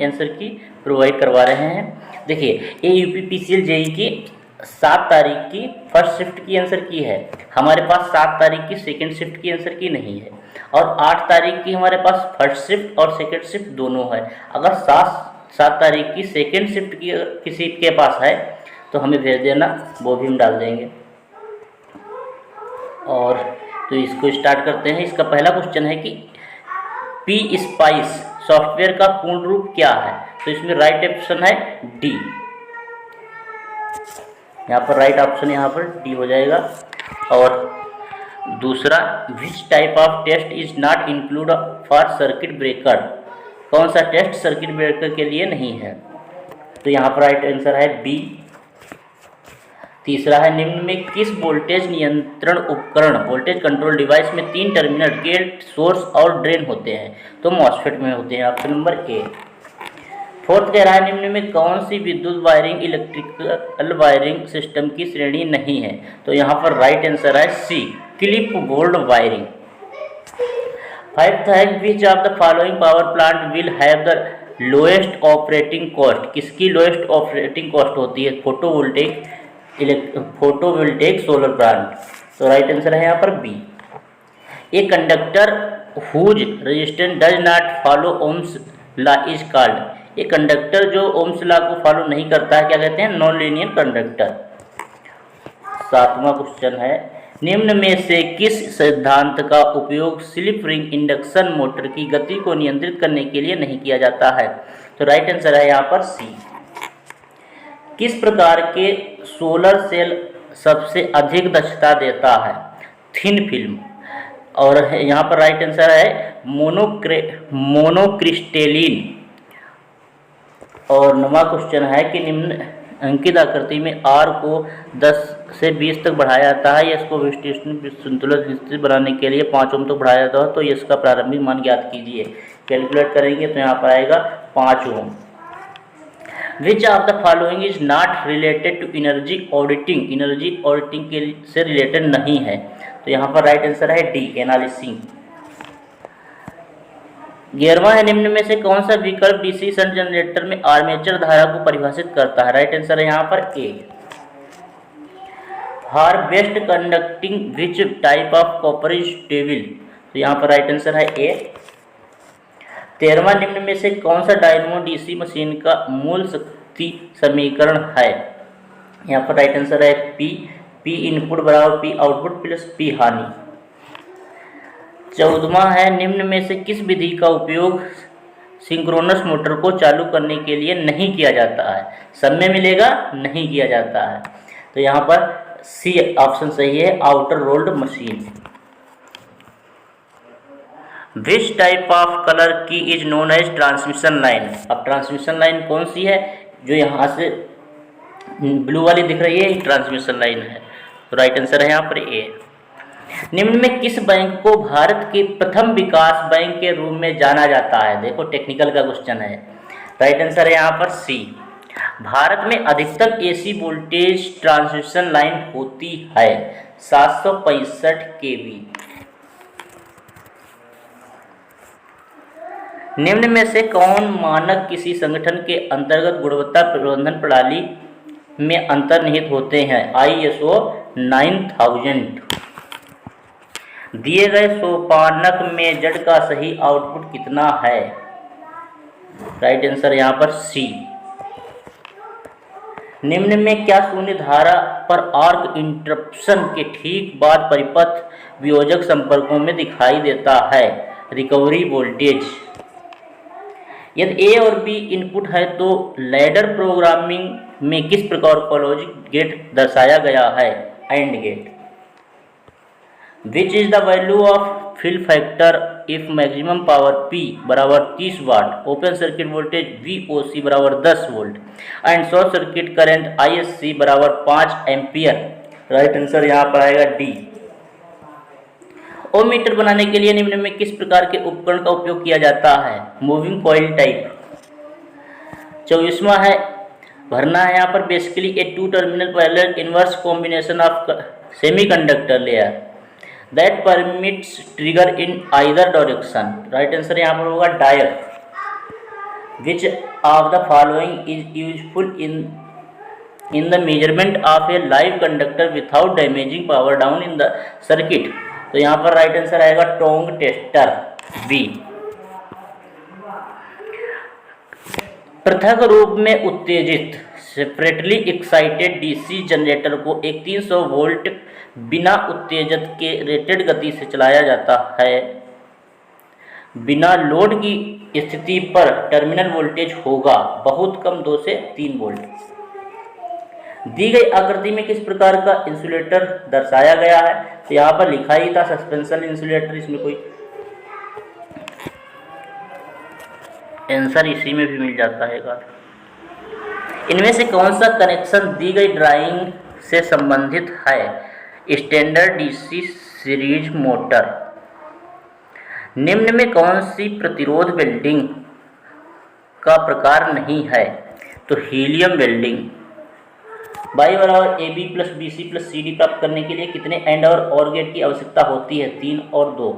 Answer की provide करवा रहे हैं। देखिए ये यूपीपीसीएल जेई की 7 तारीख की फर्स्ट शिफ्ट की आंसर की है, हमारे पास 7 तारीख की सेकंड शिफ्ट की आंसर की नहीं है, और 8 तारीख की हमारे पास फर्स्ट शिफ्ट और सेकंड शिफ्ट दोनों है। अगर 7 तारीख की सेकंड शिफ्ट की किसी के पास है तो हमें भेज देना, वो भी हम डाल देंगे। और तो इसको स्टार्ट करते हैं। इसका पहला क्वेश्चन है कि पी स्पाइस सॉफ्टवेयर का पूर्ण रूप क्या है? तो इसमें राइट ऑप्शन है डी, यहाँ पर राइट ऑप्शन यहाँ पर डी हो जाएगा। और दूसरा, which type of test is not include for circuit breaker? कौन सा टेस्ट सर्किट ब्रेकर के लिए नहीं है? तो यहाँ पर राइट आंसर है बी। तीसरा है, निम्न में किस वोल्टेज नियंत्रण उपकरण वोल्टेज कंट्रोल डिवाइस में 3 टर्मिनल गेट, सोर्स और ड्रेन होते हैं? तो मॉसफेट में होते हैं, ऑप्शन नंबर ए। फोर्थ कह रहा है, निम्न में कौन सी विद्युत वायरिंग इलेक्ट्रिकल वायरिंग सिस्टम की श्रेणी नहीं है? तो यहाँ पर राइट आंसर है C, clip board wiring. Fifth है, which of the following power plant will have the lowest operating cost? किसकी लोएस्ट ऑपरेटिंग कॉस्ट होती है? Photovoltaic solar plant. तो राइट आंसर है यहाँ पर B. A conductor whose resistance does not follow Ohm's law is called? ये conductor जो Ohm's law को फॉलो नहीं करता है क्या कहते हैं? Non linear conductor. सातवां क्वेश्चन है, निम्न में से किस सिद्धांत का उपयोग स्लिप रिंग इंडक्शन मोटर की गति को नियंत्रित करने के लिए नहीं किया जाता है? तो राइट आंसर है यहाँ पर सी। किस प्रकार के सोलर सेल सबसे अधिक दक्षता देता है? Thin film. और यहाँ पर राइट आंसर है मोनोक्रिस्टेलिन। और 9वां क्वेश्चन है कि निम्न अंकित आकृति में R को 10 से 20 तक बढ़ाया जाता है, या इसको विश्लेषण संतुलित स्थिति बनाने के लिए 5 ओम तक बढ़ाया जाता है, तो इसका प्रारंभिक मान ज्ञात कीजिए। कैलकुलेट करेंगे तो यहाँ पर आएगा 5 ohm. Which of the following is not related to energy auditing? Energy auditing के से रिलेटेड नहीं है, तो यहाँ पर राइट आंसर है डी, एनालिसिंग। 11वां है, निम्न में से कौन सा विकल्प डीसी शंट जनरेटर में आर्मेचर धारा को परिभाषित करता है? राइट आंसर है यहाँ पर A. For best conducting which type of copper is stable? तो यहाँ पर राइट आंसर है ए। 13वां, निम्न में से कौन सा डायनमो डीसी मशीन का मूल शक्ति समीकरण है? यहाँ पर राइट आंसर है पी, पी इनपुट बराबर पी आउटपुट प्लस पी हानि। 14वां है, निम्न में से किस विधि का उपयोग सिंक्रोनस मोटर को चालू करने के लिए नहीं किया जाता है? सब में मिलेगा, नहीं किया जाता है, तो यहाँ पर सी ऑप्शन सही है, outer rolled machine. Which type of colour की is known as transmission line? अब ट्रांसमिशन लाइन कौन सी है? जो यहाँ से ब्लू वाली दिख रही है, ट्रांसमिशन लाइन है, तो राइट आंसर है यहाँ पर ए। निम्न में किस बैंक को भारत के प्रथम विकास बैंक के रूप में जाना जाता है? देखो टेक्निकल का क्वेश्चन है, राइट आंसर है यहाँ पर सी। भारत में अधिकतम एसी वोल्टेज ट्रांसमिशन लाइन होती है 765 केवी। निम्न में से कौन मानक किसी संगठन के अंतर्गत गुणवत्ता प्रबंधन प्रणाली में अंतर्निहित होते हैं? ISO 9000। दिए गए सोपानक में जड़ का सही आउटपुट कितना है? राइट आंसर यहाँ पर सी। निम्न में क्या शून्य धारा पर आर्क इंटरप्शन के ठीक बाद परिपथ वियोजक संपर्कों में दिखाई देता है? Recovery voltage. यदि ए और बी इनपुट है तो लैडर प्रोग्रामिंग में किस प्रकार का लॉजिक गेट दर्शाया गया है? AND gate. Which is the value of fill factor if maximum power P बराबर 30 watt, open circuit voltage VOC बराबर 10 volt and short circuit current ISC बराबर 5 एम्पियर? राइट आंसर यहाँ पर आएगा डी। ओम मीटर बनाने के लिए निम्न में किस प्रकार के उपकरण का उपयोग किया जाता है? Moving coil type. 24वां है, भरना है यहाँ पर basically a 2 terminal parallel inverse combination of semiconductor layer that permits trigger in either direction. Right answer यहाँ पर होगा डायर। Which of the following is useful in the measurement of a live conductor without damaging power down in the circuit. तो यहाँ पर right answer आएगा Tong tester B. पृथक रूप में उत्तेजित सेपरेटली एक्साइटेड डीसी जनरेटर को एक 300 वोल्ट बिना उत्तेजक के रेटेड गति से चलाया जाता है। बिना लोड की स्थिति पर टर्मिनल वोल्टेज होगा बहुत कम 2 से 3 वोल्ट। दी गई आकृति में किस प्रकार का इंसुलेटर दर्शाया गया है? तो यहाँ पर लिखा ही था सस्पेंशन इंसुलेटर, इसमें कोई आंसर इसी में भी मिल जाता है। इनमें से कौन सा कनेक्शन दी गई ड्राइंग से संबंधित है? Standard DC series motor. निम्न में कौन सी प्रतिरोध वेल्डिंग का प्रकार नहीं है? तो हीलियम वेल्डिंग। y बराबर AB plus BC plus CD प्राप्त करने के लिए कितने एंड और गेट की आवश्यकता होती है? 3 और 2।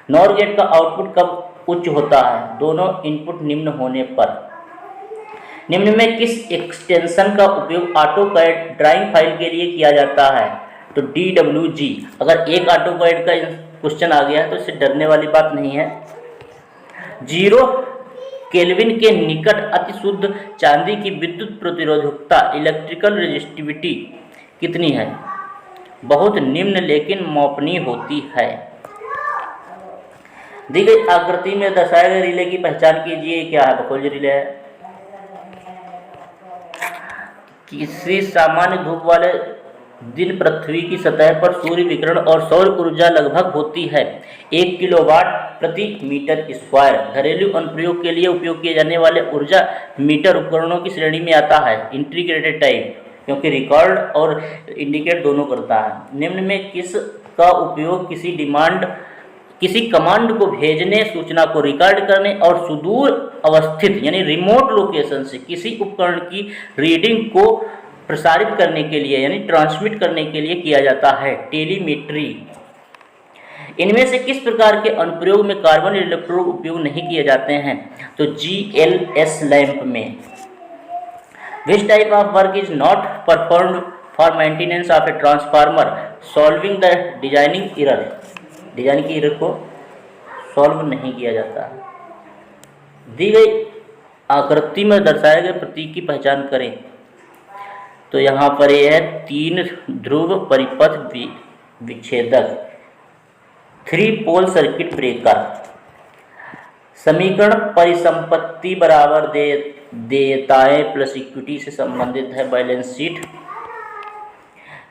नॉर गेट का आउटपुट कब उच्च होता है? दोनों इनपुट निम्न होने पर। निम्न में किस एक्सटेंशन का उपयोग ऑटोकैड ड्राइंग फाइल के लिए किया जाता है? तो DWG। अगर एक ऑटोकैड का क्वेश्चन आ गया तो इससे डरने वाली बात नहीं है। 0 केल्विन के निकट अति शुद्ध चांदी की विद्युत प्रतिरोधकता इलेक्ट्रिकल रेजिस्टिविटी कितनी है? बहुत निम्न लेकिन मापनीय होती है। दी गई आकृति में दर्शाए गए रिले की पहचान कीजिए। क्या है? बखोल रिले है। किसी सामान्य धूप वाले दिन पृथ्वी की सतह पर सूर्य विकिरण और सौर ऊर्जा लगभग होती है 1 किलोवाट प्रति मीटर स्क्वायर। घरेलू अनुप्रयोग के लिए उपयोग किए जाने वाले ऊर्जा मीटर उपकरणों की श्रेणी में आता है इंटीग्रेटेड टाइप, क्योंकि रिकॉर्ड और इंडिकेट दोनों करता है। निम्न में किस का उपयोग किसी कमांड को भेजने, सूचना को रिकॉर्ड करने और सुदूर अवस्थित यानी रिमोट लोकेशन से किसी उपकरण की रीडिंग को प्रसारित करने के लिए यानी ट्रांसमिट करने के लिए किया जाता है? टेलीमेट्री। इनमें से किस प्रकार के अनुप्रयोग में कार्बन इलेक्ट्रोड उपयोग नहीं किए जाते हैं? तो GLS लैंप में। विच type of work is not performed for maintenance of a transformer solving the designing error. Design की एरर को सॉल्व नहीं किया जाता। दी गई आकृति में दर्शाए गए प्रतीक की पहचान करें। तो यहाँ पर यह है 3 ध्रुव परिपथ विच्छेदक 3 पोल सर्किट ब्रेकर। समीकरण परिसंपत्ति बराबर देयताएं प्लस इक्विटी से संबंधित है बैलेंस शीट।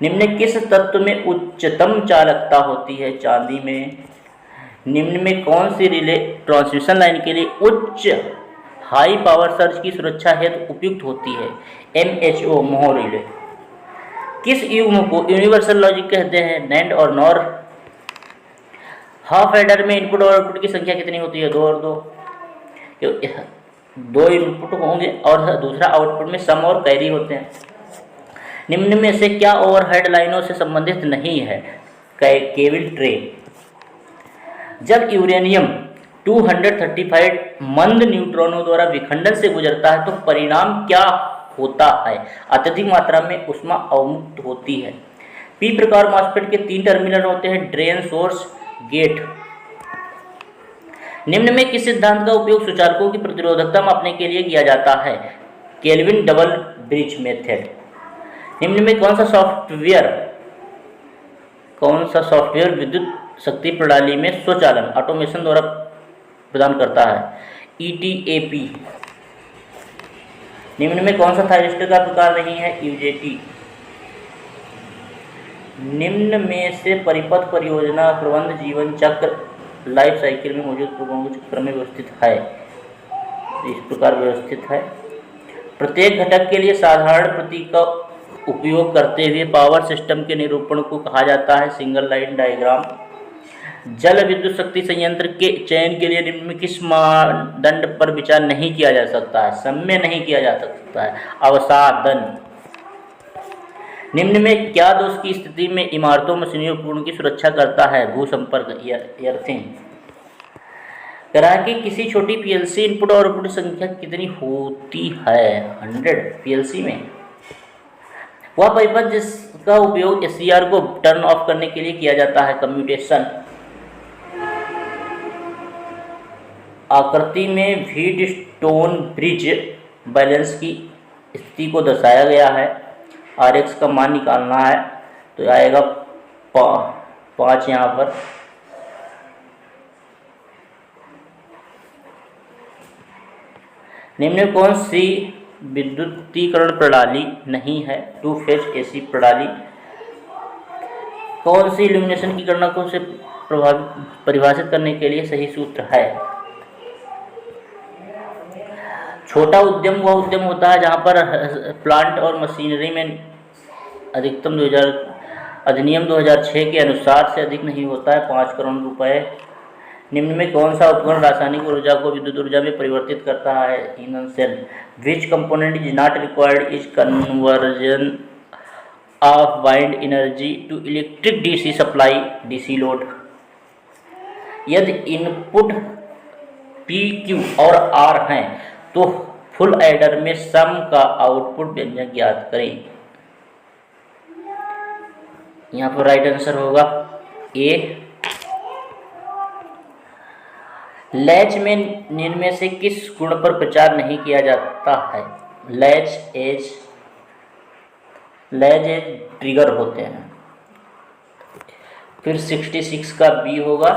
निम्न किस तत्व में उच्चतम चालकता होती है? चांदी में। निम्न में कौन सी रिले ट्रांसमिशन लाइन के लिए उच्च हाई पावर सर्ज की सुरक्षा हेतु उपयुक्त होती है? MHO मोहर रिले। किस युग्म को यूनिवर्सल लॉजिक कहते हैं? नैंड और नॉर। हाफ एडर में इनपुट और आउटपुट की संख्या कितनी होती है? 2 और 2। 2 इनपुट होंगे और दूसरा आउटपुट में सम और कैरी होते हैं। निम्न में से क्या ओवरहेड लाइनों से संबंधित नहीं है? Cable tray. जब यूरेनियम 235 मंद न्यूट्रॉनों द्वारा विखंडन से गुजरता है तो परिणाम क्या होता है? अत्यधिक मात्रा में ऊष्मा अवमुक्त होती है। पी प्रकार मॉसफेट के 3 टर्मिनल होते हैं ड्रेन, सोर्स, गेट। निम्न में किस सिद्धांत का उपयोग सुचालकों की प्रतिरोधकता मापने के लिए किया जाता है? Kelvin double bridge method. निम्न में कौन सा सॉफ्टवेयर विद्युत शक्ति प्रणाली में स्वचालन ऑटोमेशन द्वारा प्रदान करता है? ETAP। निम्न में कौन सा थायरिस्टर का प्रकार नहीं है? UJT। निम्न में से परिपथ परियोजना प्रबंध जीवन चक्र लाइफ साइकिल में मौजूद प्रगुणों के चक्र में व्यवस्थित है? इस प्रकार व्यवस्थित है। प्रत्येक घटक के लिए साधारण प्रतीक का उपयोग करते हुए पावर सिस्टम के निरूपण को कहा जाता है सिंगल लाइन डायग्राम। जल विद्युत शक्ति संयंत्र के चयन के लिए निम्न में किस मानदंड पर विचार नहीं किया जा सकता है? समय नहीं किया जा सकता है। अवसादन। निम्न में क्या दोष की स्थिति में इमारतों मशीनरी उपकरणों की सुरक्षा करता है? भू संपर्क, अर्थिंग। कह रहा है कि किसी छोटी पीएलसी इनपुट और आउटपुट संख्या कितनी होती है 100 पीएलसी में। वह परिपथ जिसका उपयोग एससीआर को टर्न ऑफ करने के लिए किया जाता है। कम्यूटेशन आकृति में व्हीटस्टोन ब्रिज बैलेंस की स्थिति को दर्शाया गया है। आरएक्स का मान निकालना है तो आएगा 5 यहाँ पर। निम्न में कौन सी विद्युतीकरण प्रणाली नहीं है? 2 फेज एसी प्रणाली। कौन सी इल्यूमिनेशन की गणना को से परिभाषित करने के लिए सही सूत्र है? छोटा उद्यम वह उद्यम होता है जहां पर प्लांट और मशीनरी में अधिकतम अधिनियम 2006 के अनुसार से अधिक नहीं होता है 5 करोड़ रुपए। निम्न में कौन सा उपकरण रासायनिक ऊर्जा को विद्युत ऊर्जा में परिवर्तित करता है? ईंधन cell. Which component is not required is conversion of wind energy to electric DC supply DC load. यदि इनपुट पी क्यू और आर हैं तो फुल एडर में सम का आउटपुट व्यंजक ज्ञात करें। यहाँ पर राइट आंसर होगा ए। लैच में निम्न में से किस गुण पर प्रचार नहीं किया जाता है? लैच एज ट्रिगर होते हैं। फिर 66 का बी होगा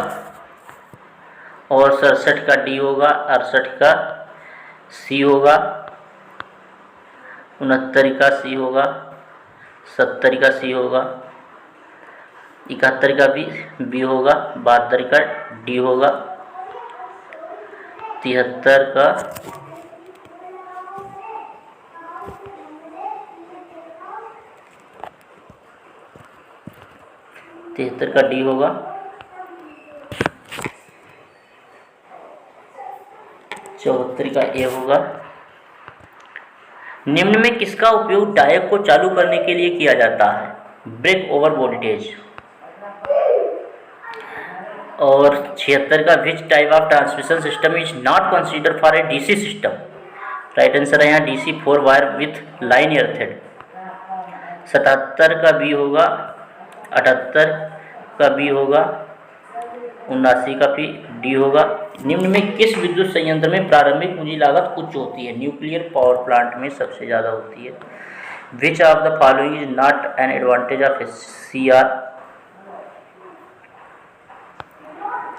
और 67 का डी होगा, 68 का सी होगा, 69 का सी होगा, 70 का सी होगा, 71 का बी होगा, 72 का डी होगा, 73 का डी होगा, 74 का ए होगा। निम्न में किसका उपयोग डायोड को चालू करने के लिए किया जाता है? Break over voltage. और 76 का which type of transmission system is not consider for a DC system? Right answer है यहाँ DC 4 wire with line earthed. 77 का बी होगा, 78 का बी होगा, 79 का डी होगा। निम्न में किस विद्युत संयंत्र में प्रारंभिक पूंजी लागत उच्च होती है? न्यूक्लियर पावर प्लांट में सबसे ज़्यादा होती है। Which of the following is not an advantage of SCR?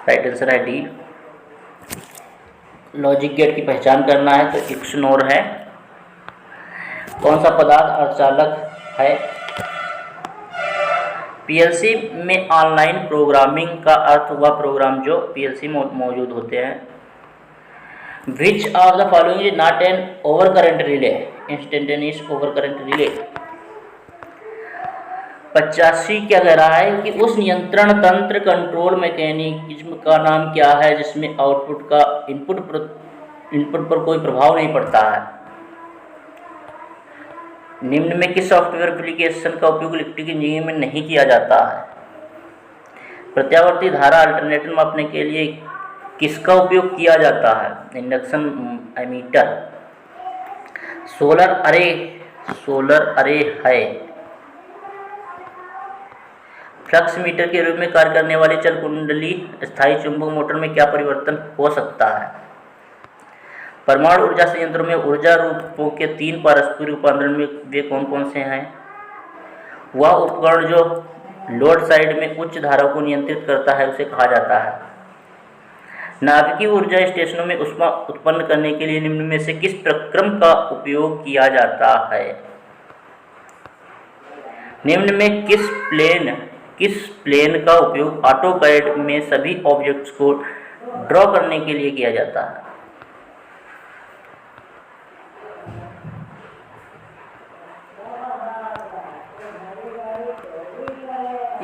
Right answer है डी। लॉजिक गेट की पहचान करना है तो एक्सनोर है। कौन सा पदार्थ अर्धचालक है? पीएलसी में ऑनलाइन प्रोग्रामिंग का अर्थ हुआ प्रोग्राम जो पीएलसी में मौजूद होते हैं। विच of the following is not an over current relay? Instantaneous over current relay. 85 क्या कह रहा है कि उस नियंत्रण तंत्र कंट्रोल मैकेनिज्म का नाम क्या है जिसमें आउटपुट का इनपुट पर कोई प्रभाव नहीं पड़ता है? निम्न में किस सॉफ्टवेयर एप्लीकेशन का उपयोग इलेक्ट्रिक इंजीनियरिंग में नहीं किया जाता है? प्रत्यावर्ती धारा अल्टरनेटर मापने के लिए किसका उपयोग किया जाता है? Induction ammeter. सोलर अरे है। फ्लक्स मीटर के रूप में कार्य करने वाली चल कुंडली स्थायी चुंबक मोटर में क्या परिवर्तन हो सकता है? परमाणु ऊर्जा संयंत्रों में ऊर्जा रूपों के 3 पारस्परिक रूपांतरण में वे कौन कौन से हैं? वह उपकरण जो लोड साइड में उच्च धारा को नियंत्रित करता है उसे कहा जाता है। नाभिकीय ऊर्जा स्टेशनों में ऊष्मा उत्पन्न करने के लिए निम्न में से किस प्रक्रम का उपयोग किया जाता है? निम्न में किस प्लेन का उपयोग ऑटोकैड में सभी ऑब्जेक्ट्स को ड्रॉ करने के लिए किया जाता है?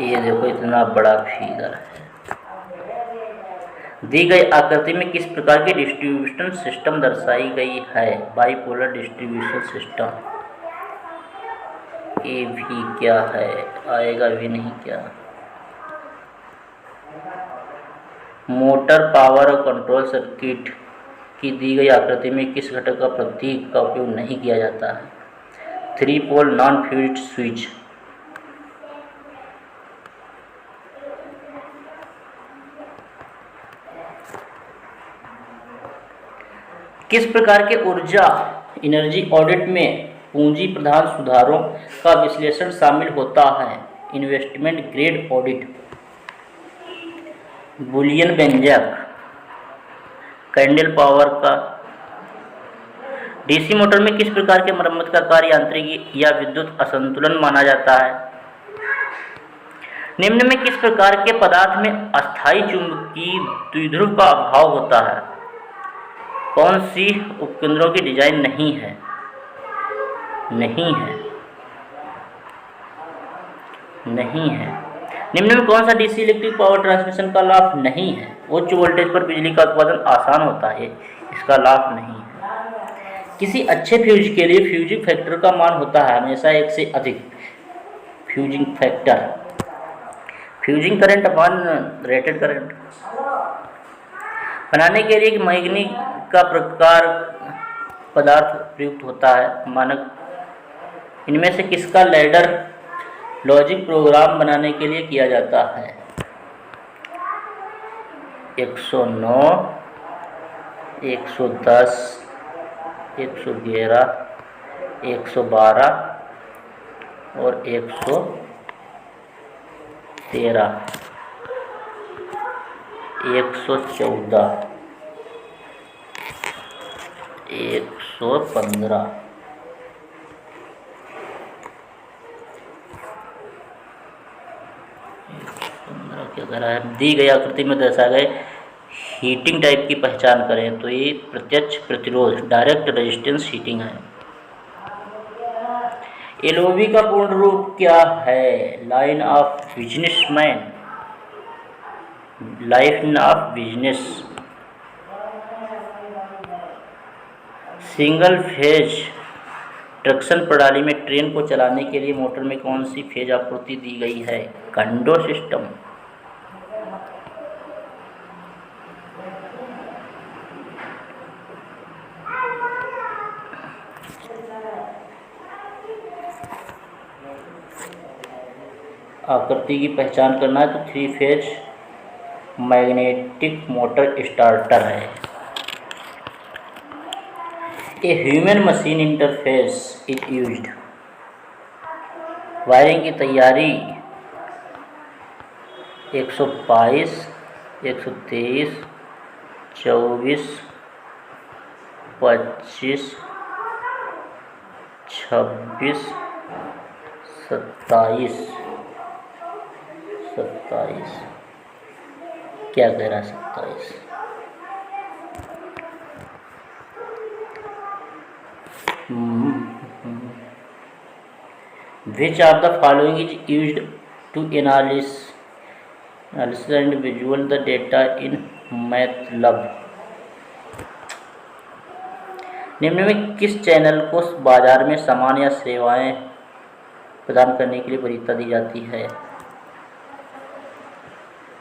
ये देखो इतना बड़ा फिगर है। दी गई आकृति में किस प्रकार की डिस्ट्रीब्यूशन सिस्टम दर्शाई गई है? Bipolar distribution system. ये भी क्या है? आएगा भी नहीं क्या? मोटर पावर और कंट्रोल सर्किट की दी गई आकृति में किस घटक का प्रतीक का उपयोग नहीं किया जाता है? 3 पोल नॉन फ्यूज्ड स्विच। किस प्रकार के ऊर्जा एनर्जी ऑडिट में पूंजी प्रधान सुधारों का विश्लेषण शामिल होता है? इन्वेस्टमेंट ग्रेड ऑडिट, बुलियन व्यंजक, कैंडल पावर का। डीसी मोटर में किस प्रकार के मरम्मत का कार्य यांत्रिक या विद्युत असंतुलन माना जाता है? निम्न में किस प्रकार के पदार्थ में अस्थायी चुंबकीय द्विध्रुव का अभाव होता है? कौन सी उपकेंद्रों की डिजाइन नहीं है? निम्न में कौन सा डीसी इलेक्ट्रिक पावर ट्रांसमिशन का लाभ नहीं है? उच्च वोल्टेज पर बिजली का उत्पादन आसान होता है, इसका लाभ नहीं है। किसी अच्छे फ्यूज के लिए फ्यूजिंग फैक्टर का मान होता है हमेशा 1 से अधिक। Fusing factor, fusing current upon rated current. बनाने के लिए एक मैग्नीक का प्रकार पदार्थ प्रयुक्त होता है मानक। इनमें से किसका लैडर लॉजिक प्रोग्राम बनाने के लिए किया जाता है? 109, 110, 111, 112 और 113, 114, 115। क्या कह रहा है? दी गई आकृति में दर्शाए गए हीटिंग टाइप की पहचान करें। तो ये प्रत्यक्ष प्रतिरोध, डायरेक्ट रेजिस्टेंस हीटिंग है। एलओबी का पूर्ण रूप क्या है? Line of businessman, line of business. Single phase traction प्रणाली में ट्रेन को चलाने के लिए मोटर में कौन सी फेज आपूर्ति दी गई है? कंडो सिस्टम। आकृति की पहचान करना है तो 3 फेज मैग्नेटिक मोटर स्टार्टर है। A human machine interface is used. Wiring की तैयारी 122, 123, 24, 25, 26, 27। क्या कह रहा है? 27। Which of the following is used to analyze and visual the data in MATLAB? निम्न में किस चैनल को बाजार में सामान या सेवाएं प्रदान करने के लिए वरीयता दी जाती है?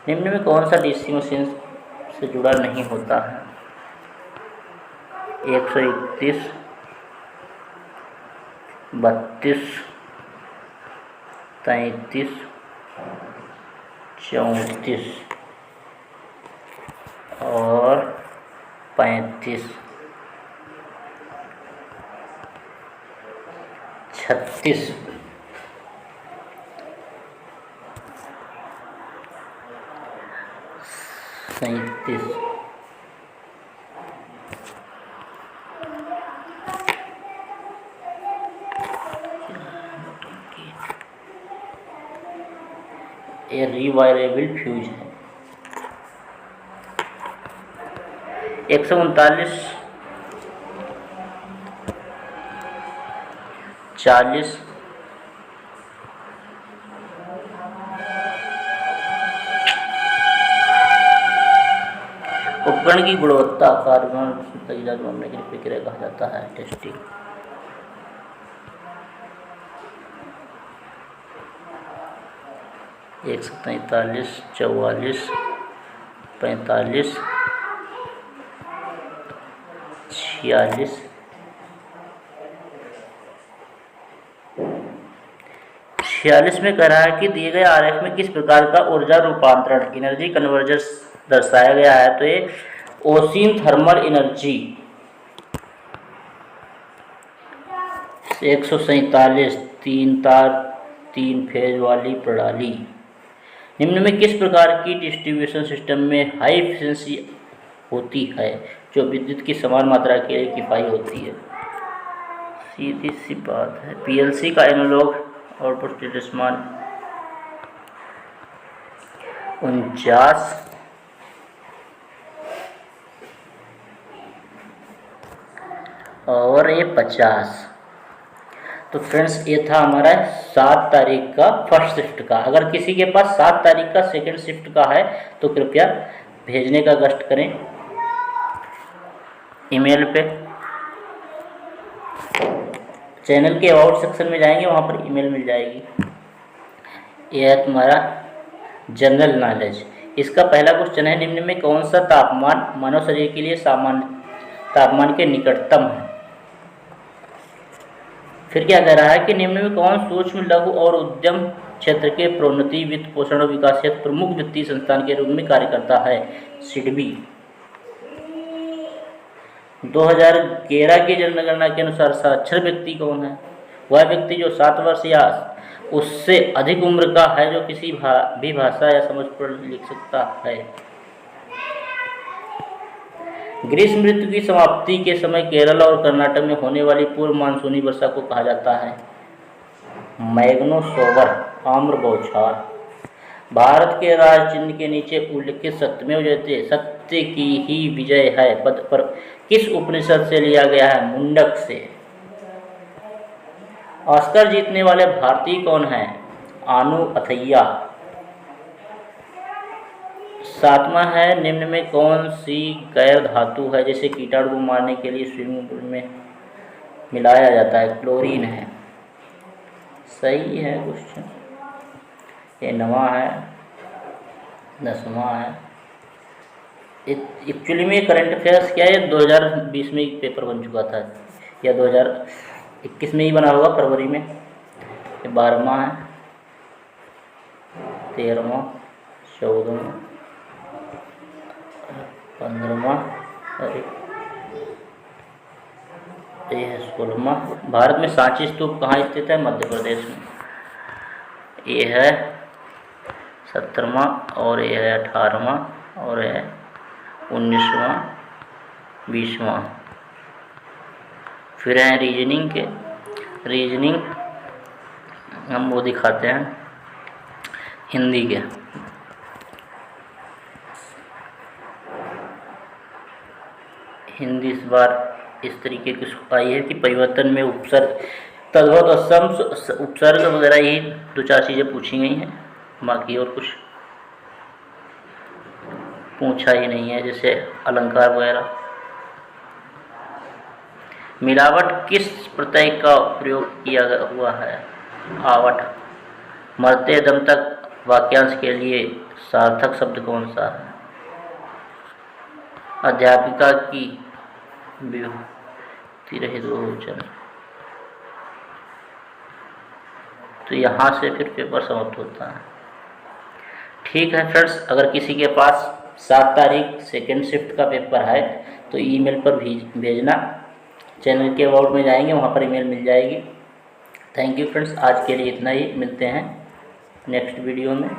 निम्न में कौन सा डीसी मशीन से जुड़ा नहीं होता है? 131, 32, 33, 34 और 35, 36, 37। ये रिवायरेबल फ्यूज है। 139, 40, उपकरण की गुणवत्ता कार्बन बनने की प्रक्रिया कहा जाता है टेस्टिंग। 143, 44, 45 46 46 में कह रहा है कि दिए गए आरेख में किस प्रकार का ऊर्जा रूपांतरण एनर्जी कन्वर्जन दर्शाया गया है। तो ये ओसिन थर्मल एनर्जी 147 तीन तार 3 फेज वाली प्रणाली। निम्न में किस प्रकार की डिस्ट्रीब्यूशन सिस्टम में हाई एफिशिएंसी होती है जो विद्युत की समान मात्रा के लिए किफायती होती है। सीधी सी बात है, पीएलसी का एनालॉग आउटपुट स्टेटस मान 49 और ये 50। तो फ्रेंड्स ये था हमारा 7 तारीख का फर्स्ट शिफ्ट का। अगर किसी के पास 7 तारीख का सेकंड शिफ्ट का है तो कृपया भेजने का कष्ट करें ईमेल पे। चैनल के अबाउट सेक्शन में जाएंगे, वहाँ पर ईमेल मिल जाएगी। यह है तुम्हारा जनरल नॉलेज। इसका पहला क्वेश्चन है, निम्न में कौन सा तापमान मानव शरीर के लिए सामान्य तापमान के निकटतम है। फिर क्या कह रहा है कि निम्न में कौन सूक्ष्म लघु और उद्यम क्षेत्र के प्रोन्नति वित्त पोषण और विकास हेतु प्रमुख वित्तीय संस्थान के रूप में कार्य करता है। सिडबी। 2011 की जनगणना के अनुसार साक्षर व्यक्ति कौन है। वह व्यक्ति जो 7 वर्ष या उससे अधिक उम्र का है, जो किसी भी भाषा या समझ पढ़ लिख सकता है। ग्रीष्म ऋतु की समाप्ति के समय केरल और कर्नाटक में होने वाली पूर्व मानसूनी वर्षा को कहा जाता है मैग्नोसोवर आम्र बौछार। भारत के राज चिन्ह के नीचे उल्लिखित सत्यमेव जयते सत्य की ही विजय है पद पर किस उपनिषद से लिया गया है। मुंडक से। ऑस्कर जीतने वाले भारतीय कौन हैं। आनू अथैया। 7वां है, निम्न में कौन सी गैर धातु है जिसे कीटाणु को मारने के लिए स्विमिंग पूल में मिलाया जाता है। क्लोरीन है। सही है क्वेश्चन। ये 9वां है। 10वां है। एक्चुअली में करंट अफेयर्स क्या है, 2020 में एक पेपर बन चुका था या 2021 में ही बना होगा, फरवरी में। ये 12वां है। 13वां 14वां 15वां अरे ये है 16वां। भारत में सांची स्तूप कहाँ स्थित है। मध्य प्रदेश में। ये है 17वां और ये है 18वां और ये है 19वां 20वां। फिर है रीजनिंग के। रीजनिंग हम वो दिखाते हैं हिंदी के। हिंदी इस बार इस तरीके की आई है कि परिवर्तन में उपसर्ग तद्भव असम उपसर्ग वगैरह यही 2-4 चीज़ें पूछी गई हैं, बाकी और कुछ पूछा ही नहीं है, जैसे अलंकार वगैरह। मिलावट किस प्रत्यय का प्रयोग किया हुआ है। आवट। मरते दम तक वाक्यांश के लिए सार्थक शब्द कौन सा है। अध्यापिका की विभूति रहित बहुवचन। तो यहाँ से फिर पेपर समाप्त होता है। ठीक है फ्रेंड्स, अगर किसी के पास 7 तारीख सेकेंड शिफ्ट का पेपर है तो ईमेल पर भेजना। चैनल के अबाउट में जाएंगे, वहाँ पर ईमेल मिल जाएगी। थैंक यू फ्रेंड्स, आज के लिए इतना ही। मिलते हैं नेक्स्ट वीडियो में।